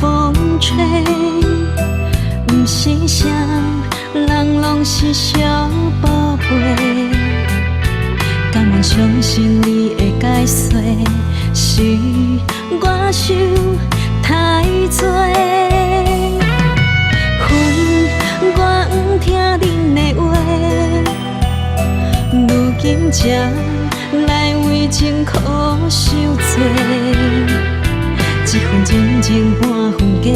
风吹，不是谁人拢是小宝贝。甘愿相信你会解释，是我想太多。恨我不听恁的话，如今才来为情苦受罪。一分真情半分假，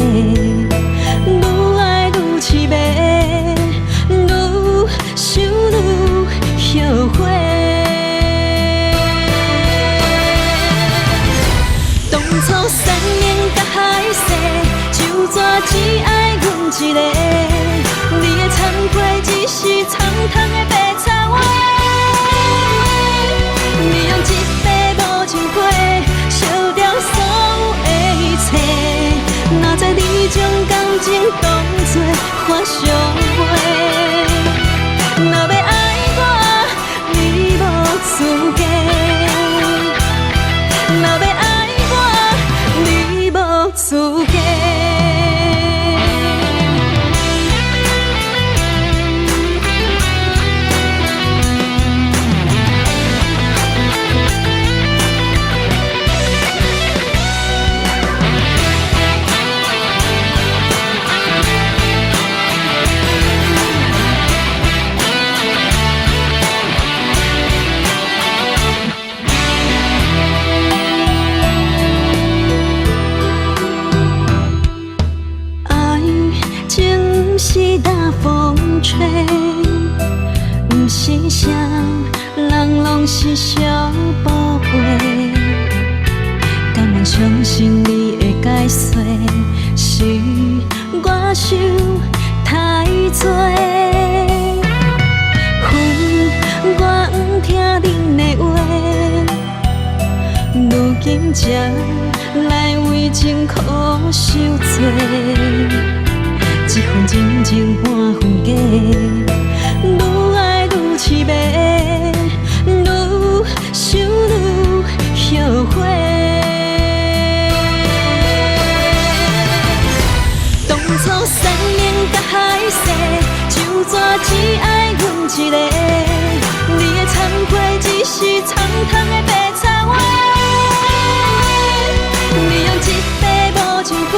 愈爱愈凄迷，愈想愈后悔。当初3年甲海誓，就怎只爱阮一个？你的惭愧只是苍苍的白插话。你用一杯无情杯，烧掉所有的一切。哪知你将感情当作花相陪。若要爱我，你无资格；若要爱我，你无资格。是大风吹，不是谁人拢是小宝贝。甘愿相信你会解释，是我想太多。恨我不听恁的话，如今才来为情苦受罪。一分真情半分假，愈爱愈凄迷，愈想愈后悔。当初3年甲海誓，就怎只爱阮一个？你的惭愧只是苍苍的白插话。你用一杯无情杯，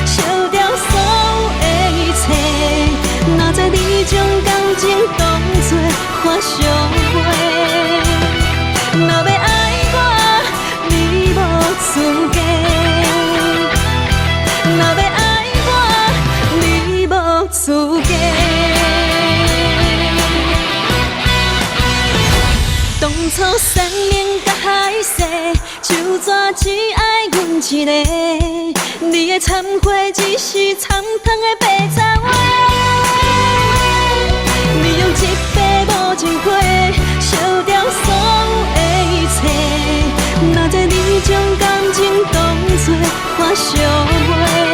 烧掉所有的一切。哪知你将感情当作花相陪。若要爱我，你无资格；若要爱我，你无资格。当初3年甲海誓，就怎只爱阮一个？你的惭愧只是苍苍的白插话。你用一杯无情杯，烧掉所有的一切。哪知你将感情当作花相陪。